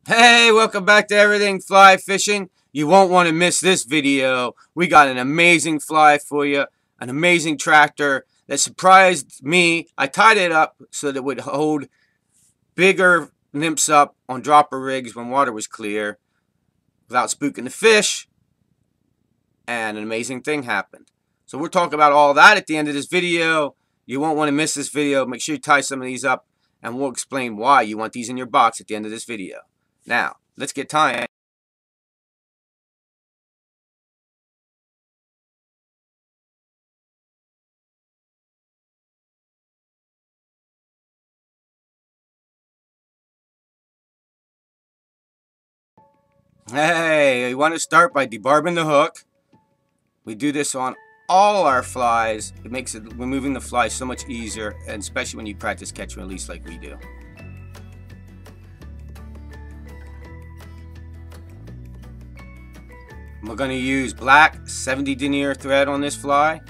Hey, welcome back to Everything Fly Fishing. You won't want to miss this video. We got an amazing fly for you, an amazing tractor that surprised me. I tied it up so that it would hold bigger nymphs up on dropper rigs when water was clear without spooking the fish, and an amazing thing happened. So we'll talk about all that at the end of this video. You won't want to miss this video. Make sure you tie some of these up, and we'll explain why you want these in your box at the end of this video. Now, let's get tying. Hey, you want to start by debarbing the hook. We do this on all our flies. It makes removing the fly so much easier, and especially when you practice catch and release like we do. We're going to use black 70 denier thread on this fly.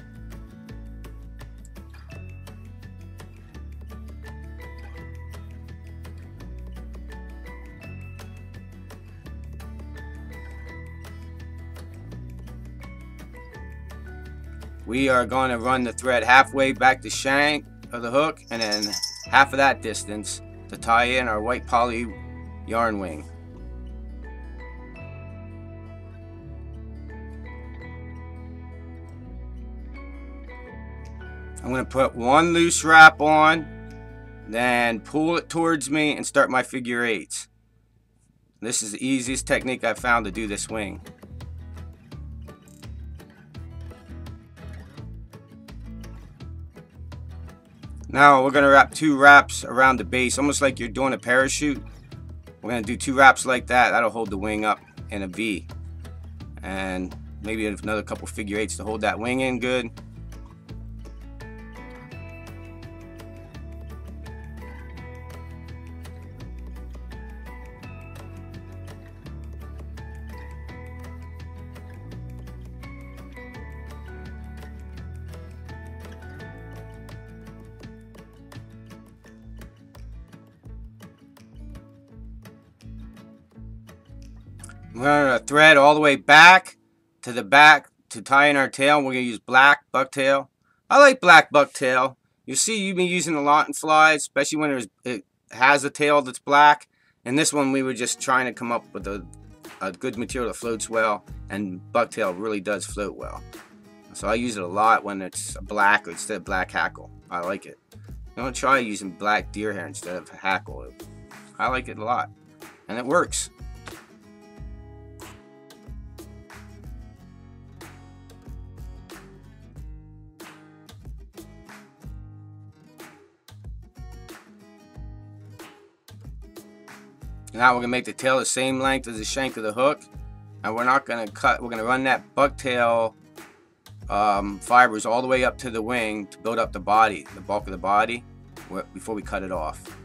We are going to run the thread halfway back the shank of the hook and then half of that distance to tie in our white poly yarn wing. I'm going to put one loose wrap on, then pull it towards me and start my figure eights. This is the easiest technique I've found to do this wing. Now we're going to wrap two wraps around the base, almost like you're doing a parachute. We're going to do two wraps like that. That'll hold the wing up in a V. And maybe another couple figure eights to hold that wing in good. We're going to thread all the way back to tie in our tail. We're going to use black bucktail. I like black bucktail. You see, you've been using a lot in flies, especially when it has a tail that's black. And this one, we were just trying to come up with a good material that floats well, and bucktail really does float well. So I use it a lot when it's black or instead of black hackle. I like it. I'm going to try using black deer hair instead of hackle. I like it a lot, and it works. Now we're going to make the tail the same length as the shank of the hook. And we're not going to cut, we're going to run that bucktail fibers all the way up to the wing to build up the body, the bulk of the body, before we cut it off.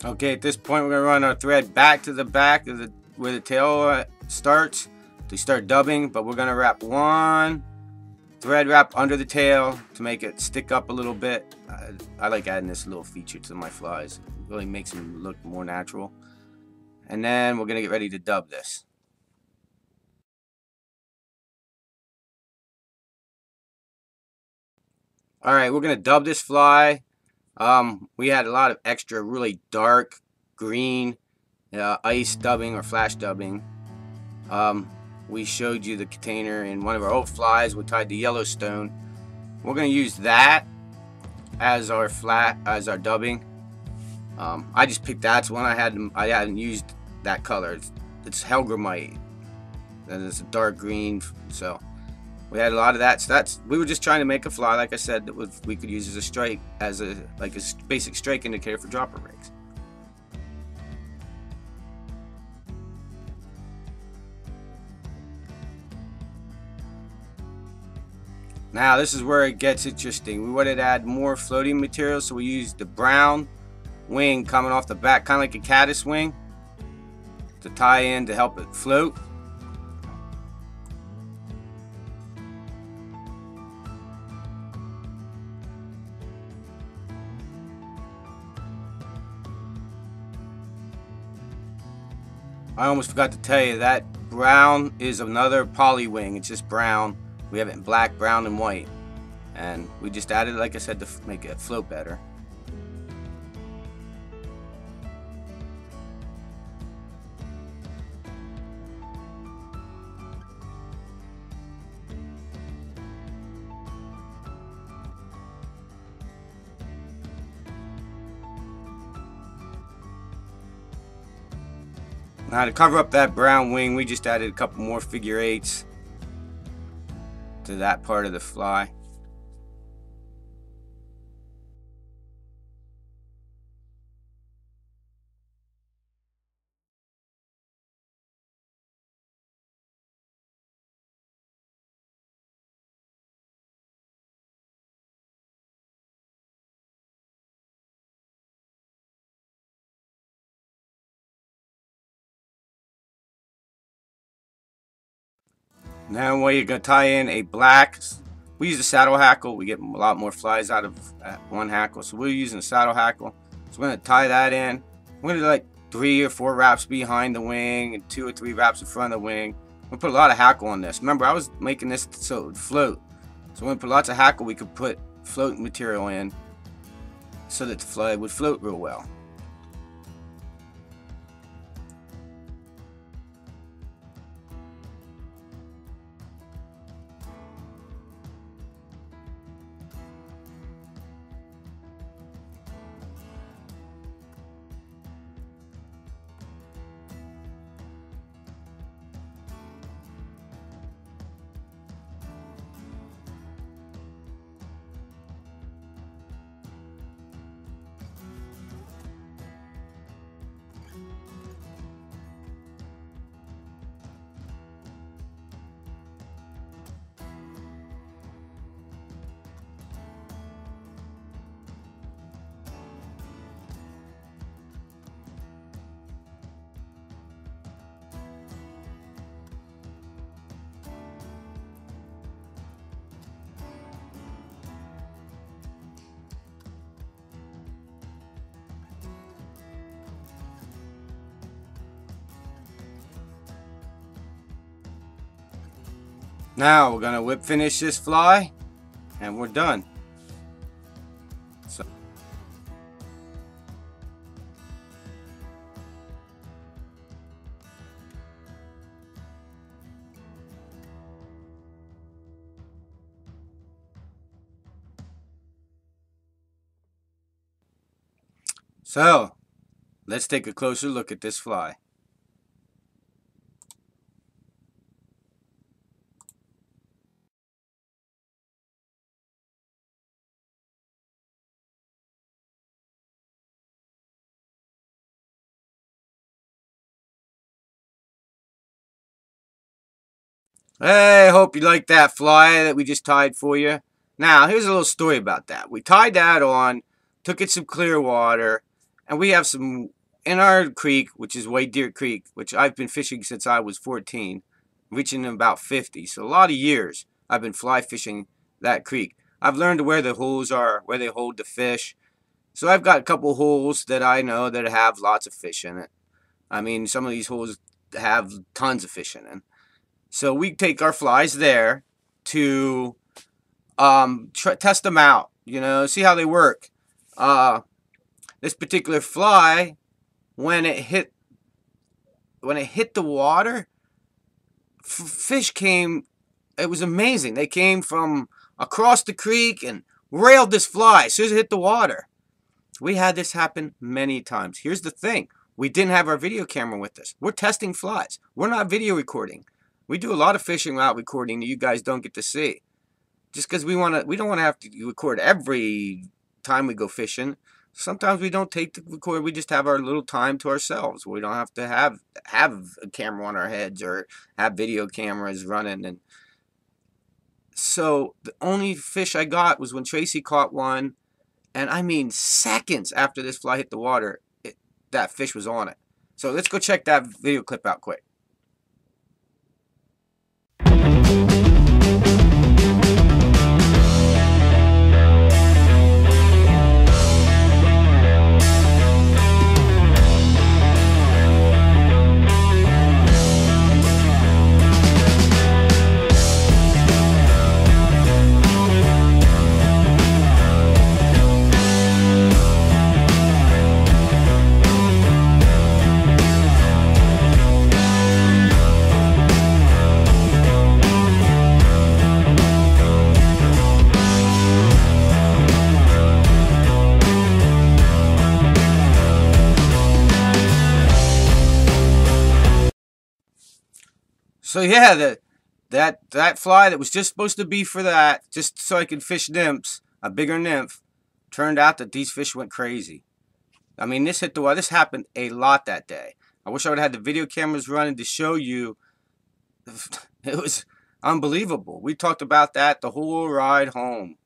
Okay, at this point we're going to run our thread back to the back of where the tail starts to start dubbing, but we're going to wrap one thread wrap under the tail to make it stick up a little bit. I like adding this little feature to my flies. It really makes them look more natural. And then we're going to get ready to dub this. Alright, we're going to dub this fly. We had a lot of extra really dark green ice dubbing or flash dubbing. We showed you the container in one of our old flies. We tied to Yellowstone. We're going to use that as our dubbing. I just picked that's one I hadn't used that color. It's Helgramite, and it's a dark green. So we had a lot of that. So we were just trying to make a fly, like I said, that we could use as a strike, like a basic strike indicator for dropper rigs. Now this is where it gets interesting. We wanted to add more floating material, so we used the brown wing coming off the back, kind of like a caddis wing, to tie in to help it float. I almost forgot to tell you that brown is another poly wing. It's just brown. We have it in black, brown, and white. And we just added, like I said, to make it float better. Now to cover up that brown wing, we just added a couple more figure eights to that part of the fly. Now when you're going to tie in a black, we use a saddle hackle. We get a lot more flies out of one hackle, so we're using a saddle hackle. So we're going to tie that in. We're going to do like 3 or 4 wraps behind the wing and 2 or 3 wraps in front of the wing. We'll put a lot of hackle on this. Remember, I was making this so it would float. So when we put lots of hackle, we could put floating material in so that the fly would float real well. Now we're gonna whip finish this fly and we're done. So let's take a closer look at this fly. Hey, hope you like that fly that we just tied for you. Now, here's a little story about that. We tied that on, took it some clear water, and we have some in our creek, which is White Deer Creek, which I've been fishing since I was 14, reaching about 50. So a lot of years I've been fly fishing that creek. I've learned where the holes are, where they hold the fish. So I've got a couple holes that I know that have lots of fish in it. I mean, some of these holes have tons of fish in it. So we take our flies there to test them out, you know, see how they work. This particular fly, when it hit the water, fish came. It was amazing. They came from across the creek and railed this fly as soon as it hit the water. We had this happen many times. Here's the thing. We didn't have our video camera with us. We're testing flies. We're not video recording. We do a lot of fishing without recording that you guys don't get to see. Just because we don't want to have to record every time we go fishing. Sometimes we don't take the record. We just have our little time to ourselves. We don't have to have a camera on our heads or have video cameras running. And So the only fish I got was when Tracy caught one, and I mean seconds after this fly hit the water, that fish was on it. So let's go check that video clip out quick. So yeah, that fly that was just supposed to be for that, just so I could fish nymphs, a bigger nymph, turned out that these fish went crazy. I mean, this hit the water. This happened a lot that day. I wish I would have had the video cameras running to show you. It was unbelievable. We talked about that the whole ride home.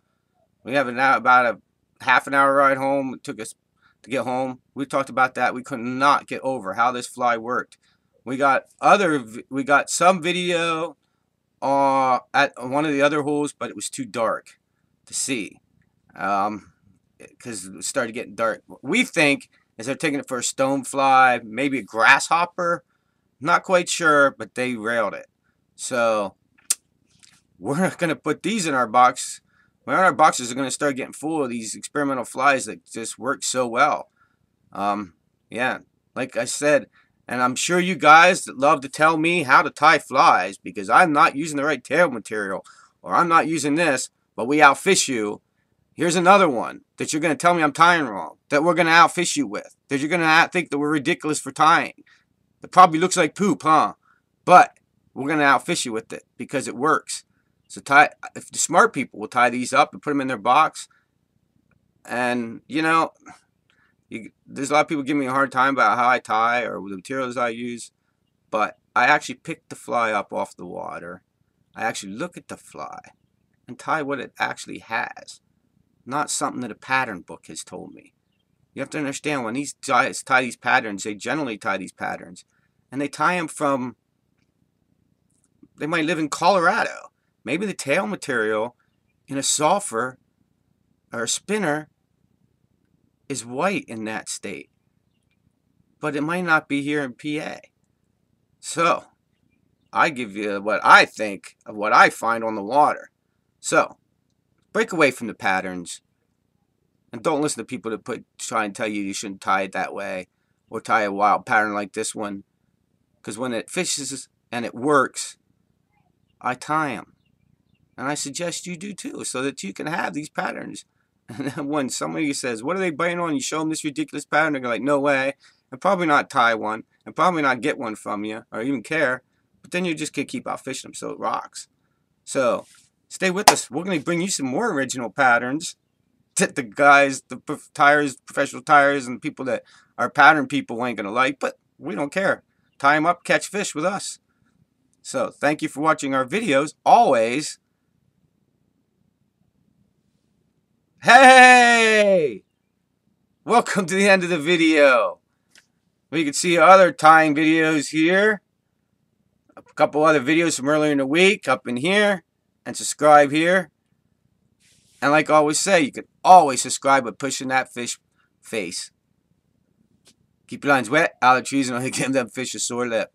We have about a half an hour ride home. It took us to get home. We talked about that. We could not get over how this fly worked. We got some video at one of the other holes, but it was too dark to see because it started getting dark. What we think is they're taking it for a stonefly, maybe a grasshopper. Not quite sure, but they railed it. So we're not going to put these in our box. Well, our boxes are going to start getting full of these experimental flies that just work so well. Yeah, like I said, and I'm sure you guys love to tell me how to tie flies because I'm not using the right tail material or I'm not using this, but we outfish you. Here's another one that you're going to tell me I'm tying wrong, that we're going to outfish you with, that you're going to think that we're ridiculous for tying. It probably looks like poop, huh? But we're going to outfish you with it because it works. So if the smart people will tie these up and put them in their box. And, you know, there's a lot of people giving me a hard time about how I tie or the materials I use. But I actually pick the fly up off the water. I actually look at the fly and tie what it actually has. Not something that a pattern book has told me. You have to understand, when these guys tie these patterns, they generally tie these patterns. And they tie them from, they might live in Colorado. Maybe the tail material in a sulfur or a spinner is white in that state. But it might not be here in PA. So, I give you what I think of what I find on the water. So, break away from the patterns. And don't listen to people that try and tell you shouldn't tie it that way. Or tie a wild pattern like this one. Because when it fishes and it works, I tie them. And I suggest you do too, so that you can have these patterns. And then when somebody says, what are they biting on? You show them this ridiculous pattern, they're like, no way. And probably not tie one. And probably not get one from you, or even care. But then you just can keep out fishing them, so it rocks. So, stay with us. We're going to bring you some more original patterns that the guys, the professional tires, and people that are pattern people ain't going to like. But we don't care. Tie them up, catch fish with us. So, thank you for watching our videos. Always. Hey! Welcome to the end of the video. You can see other tying videos here. A couple other videos from earlier in the week up in here. And subscribe here. And like I always say, you can always subscribe by pushing that fish face. Keep your lines wet, out of the trees, and I'll give them fish a sore lip.